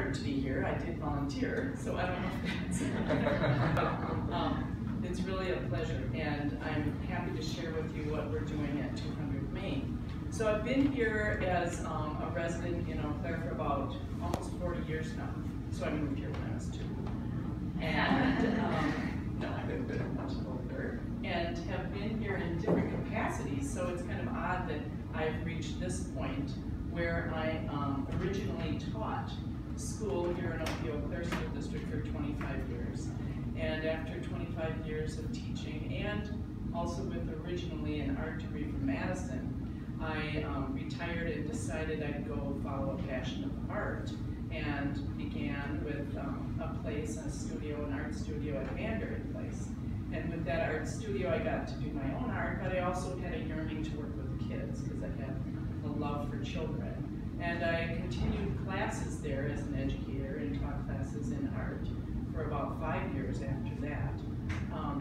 honored to be here. I did volunteer, so I don't know if that's it's really a pleasure, and I'm happy to share with you what we're doing at 200 Main. So I've been here as a resident in Eau Claire for about almost 40 years now. So I moved here when I was 2. And no, I've been much older, and have been here in different capacities. So it's kind of odd that I've reached this point where I originally taught school here in Eau Claire School District for 25 years. And after 25 years of teaching, and also with originally an art degree from Madison, I retired and decided I'd go follow a passion of art, and began with a place, a studio, an art studio at Mandarin Place. And with that art studio, I got to do my own art, but I also had a yearning to work with kids because I have a love for children. And I continued classes there as an educator and taught classes in art for about 5 years after that.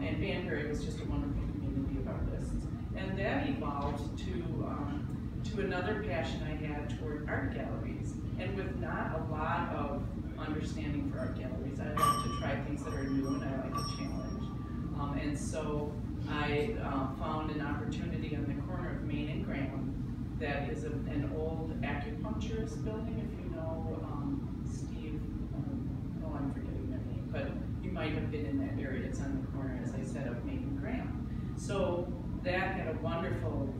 And Banbury was just a wonderful community of artists. And that evolved to another passion I had toward art galleries. And with not a lot of understanding for art galleries, I like to try things that are new and I like a challenge. And so I found an opportunity on the corner of Main and Graham that is an old acupuncturist building, if you know Steve, oh, I'm forgetting their name, but you might have been in that area. It's on the corner, as I said, of Main and Graham. So that had a wonderful,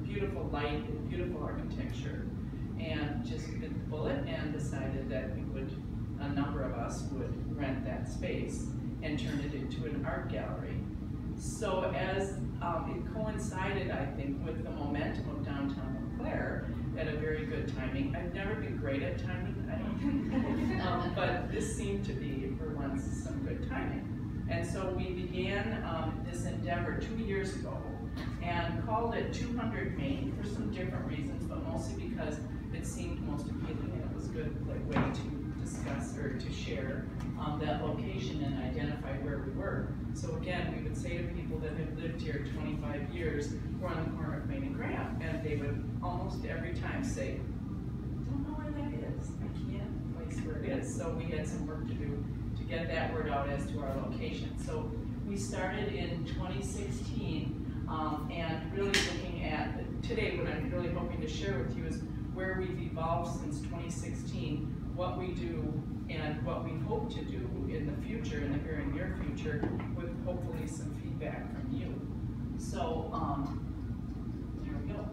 beautiful light and beautiful architecture, and just bit the bullet and decided that we would, a number of us would rent that space and turn it into an art gallery. So as it coincided, I think, with the momentum of downtown Eau Claire at a very good timing. I've never been great at timing, I don't think, but this seemed to be, for once, some good timing. And so we began this endeavor 2 years ago and called it 200 Main for some different reasons, but mostly because it seemed most appealing and it was a good way to discuss or to share that location and identify where we were. So again, we would say to people that have lived here 25 years, we're on the corner of Main and Graham, and they would almost every time say, don't know where that is. I can't place where it is. So we had some work to do to get that word out as to our location. So we started in 2016 and really looking at, today what I'm really hoping to share with you is where we've evolved since 2016, what we do and what we hope to do in the future, in the very near future, with hopefully some feedback from you. So, here we go.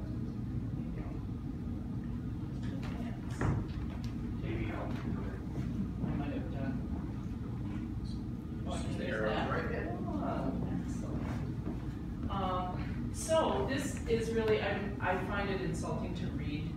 I might have done. The arrow right there. So this is really, I find it insulting to read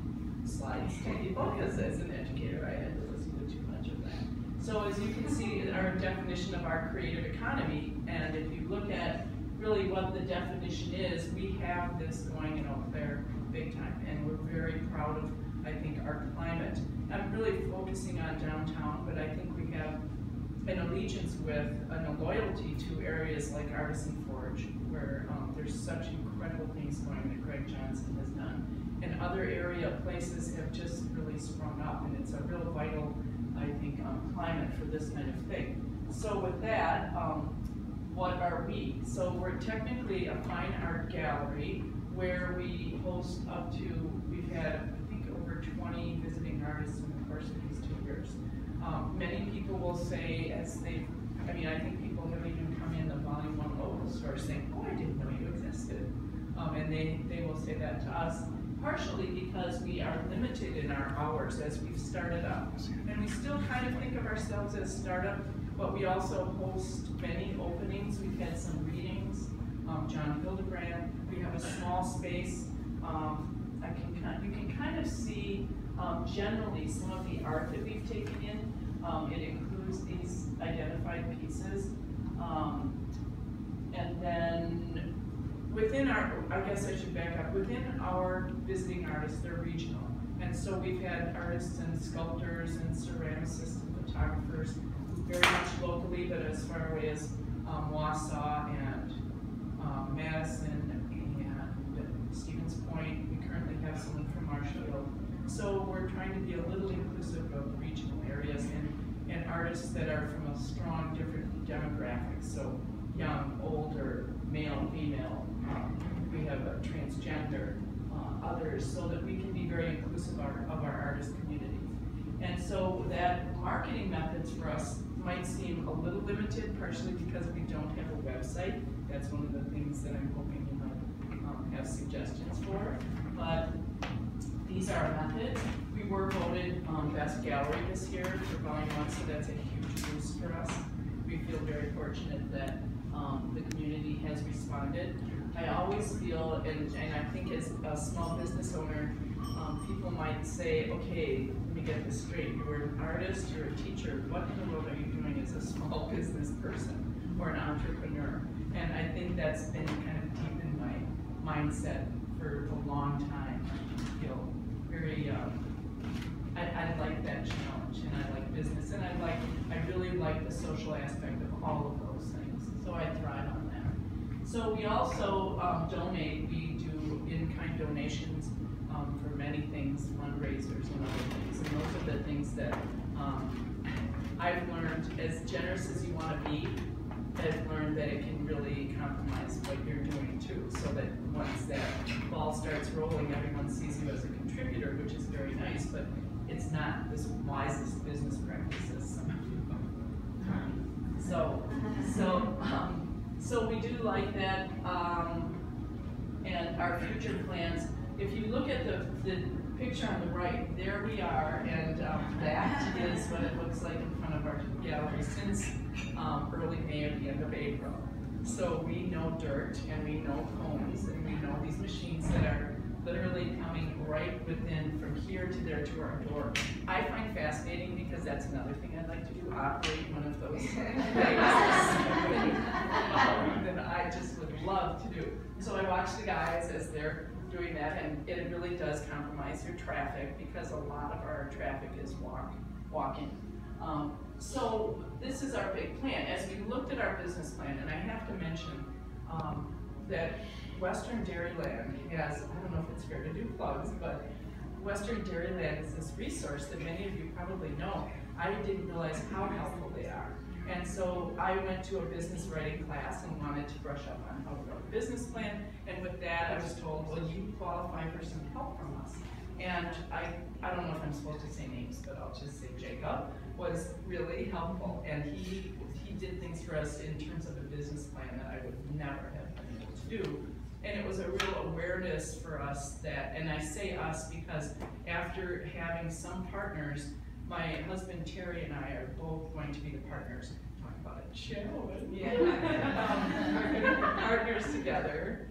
slides to people because as an educator I had to listen to too much of that. So as you can see, our definition of our creative economy, and if you look at really what the definition is, we have this going in Eau Claire big time, and we're very proud of, I think, our climate. I'm really focusing on downtown, but I think we have an allegiance with and a loyalty to areas like Artisan Forge, where there's such incredible things going that Greg Johnson has done. And other area places have just really sprung up, and it's a real vital, I think, climate for this kind of thing. So with that, what are we? So we're technically a fine art gallery where we host up to, we've had, I think, over 20 visiting artists in the course of these 2 years. Many people will say, as they, I mean, I think people have even come in the Volume 1 local store saying, oh, I didn't know you existed. And they will say that to us, partially because we are limited in our hours as we've started up. And we still kind of think of ourselves as startup, but we also host many openings. We've had some readings, John Hildebrand. We have a small space. You can kind of see generally some of the art that we've taken in. It includes these identified pieces. And then within our, I guess I should back up, within our visiting artists, they're regional. And so we've had artists and sculptors and ceramicists and photographers very much locally, but as far away as Wausau and Madison and Stevens Point. We currently have someone from Marshall. So we're trying to be a little inclusive of regional areas and artists that are from a strong different demographic, so young, older, male, female. We have a transgender, others, so that we can be very inclusive of our artist community. And so that marketing methods for us might seem a little limited, partially because we don't have a website. That's one of the things that I'm hoping you might have suggestions for. But these are our methods. We were voted Best Gallery this year for Volume 1, so that's a huge boost for us. We feel very fortunate that the community has responded. I always feel, and I think as a small business owner, people might say, okay, let me get this straight. You're an artist, you're a teacher. What in the world are you doing as a small business person or an entrepreneur? And I think that's been kind of deep in my mindset for a long time. I feel very, I like that challenge, and I like business, and I really like the social aspect of all of those things. So I thrive on that. So we also donate. We do in-kind donations for many things, fundraisers and other things. And those are the things that I've learned, as generous as you want to be, I've learned that it can really compromise what you're doing too, so that once that ball starts rolling, everyone sees you as a contributor, which is very nice, but it's not the wisest business practices. So we do like that, and our future plans. If you look at the picture on the right, there we are, and that is what it looks like in front of our gallery since early May or the end of April. So we know dirt, and we know cones, and we know these machines that are literally coming right within, from here to there to our door. I find fascinating because that's another thing I'd like to do, operate one of those things that I just would love to do. So I watch the guys as they're doing that, and it really does compromise your traffic because a lot of our traffic is walking. So this is our big plan. As we looked at our business plan, and I have to mention that Western Dairyland has, I don't know if it's fair to do plugs, but Western Dairyland is this resource that many of you probably know. I didn't realize how helpful they are. And so I went to a business writing class and wanted to brush up on how to write a business plan. And with that, I was told, well, you qualify for some help from us. And I don't know if I'm supposed to say names, but I'll just say Jacob was really helpful. And he did things for us in terms of a business plan that I would never have been able to do. And it was a real awareness for us that, and I say us because after having some partners, my husband Terry and I are both going to be the partners. Talk about a show. Yeah. We're going to be partners together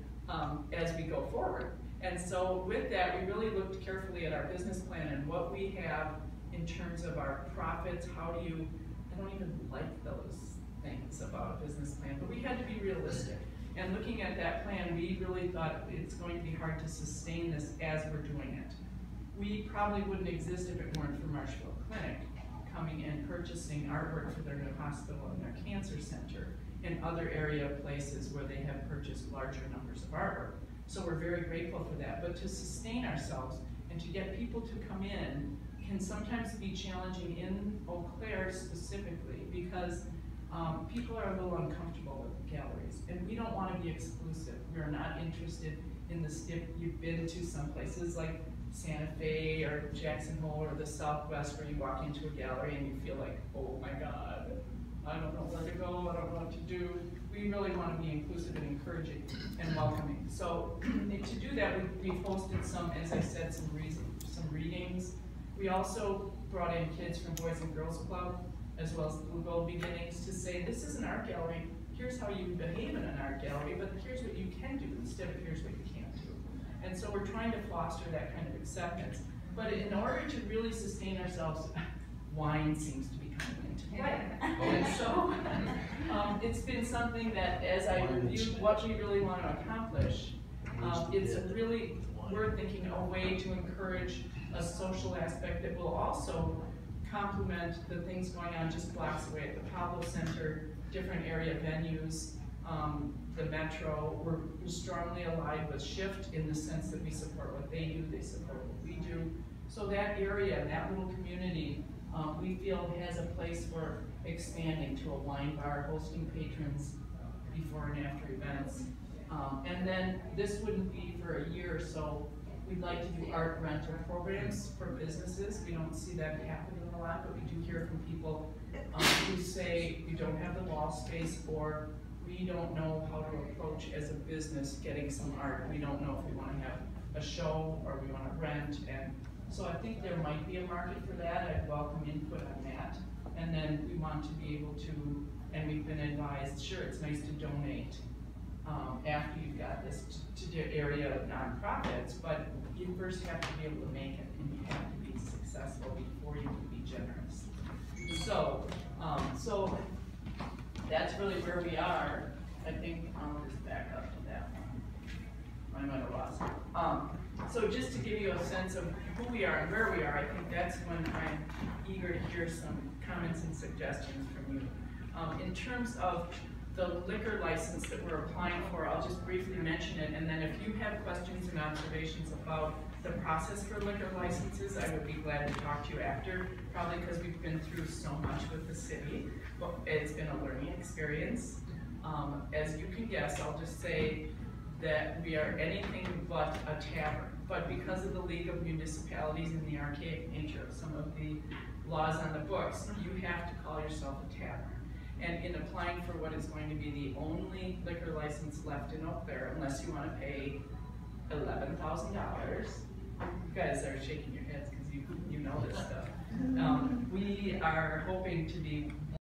as we go forward. And so with that, we really looked carefully at our business plan and what we have in terms of our profits. How do you, I don't even like those things about a business plan, but we had to be realistic. And looking at that plan, we really thought it's going to be hard to sustain this as we're doing it. We probably wouldn't exist if it weren't for Marshville Clinic coming and purchasing artwork for their new hospital and their cancer center and other area places where they have purchased larger numbers of artwork. So we're very grateful for that. But to sustain ourselves and to get people to come in can sometimes be challenging in Eau Claire specifically because people are a little uncomfortable with galleries, and we don't want to be exclusive. We're not interested in the stiff. You've been to some places like Santa Fe or Jackson Hole or the Southwest where you walk into a gallery and you feel like, oh my God, I don't know where to go, I don't know what to do. We really want to be inclusive and encouraging and welcoming. So to do that, we've hosted some, as I said, some readings. We also brought in kids from Boys and Girls Club, as well as Blue Gold Beginnings, to say, this is an art gallery, here's how you behave in an art gallery, but here's what you can do instead of here's what you can't do. And so we're trying to foster that kind of acceptance. But in order to really sustain ourselves, wine seems to be coming into play. And so it's been something that as I reviewed what we really want to accomplish, it's really, we're thinking a way to encourage a social aspect that will also complement the things going on just blocks away at the Pablo Center, different area venues, the Metro. We're strongly allied with Shift in the sense that we support what they do, they support what we do. So that area, that little community we feel has a place for expanding to a wine bar, hosting patrons before and after events. And then this wouldn't be for a year or so. We'd like to do art rental programs for businesses. We don't see that happening a lot, but we do hear from people who say we don't have the wall space, or we don't know how to approach as a business getting some art. We don't know if we want to have a show or we want to rent. And so I think there might be a market for that. I'd welcome input on that. And then we want to be able to, and we've been advised, sure, it's nice to donate after you've got this to the area of nonprofits, but you first have to be able to make it, and you have to be successful before you can be generous. So, so that's really where we are. I think I'll just back up to that one. I might have lost it. So just to give you a sense of who we are and where we are, I think that's when I'm eager to hear some comments and suggestions from you. In terms of the liquor license that we're applying for, I'll just briefly mention it, and then if you have questions and observations about the process for liquor licenses, I would be glad to talk to you after, probably because we've been through so much with the city. But it's been a learning experience. As you can guess, I'll just say that we are anything but a tavern. But because of the League of Municipalities and the archaic nature of some of the laws on the books, you have to call yourself a tavern. And in applying for what is going to be the only liquor license left in Eau Claire, unless you want to pay $11,000, you guys are shaking your heads because you know this stuff. We are hoping to be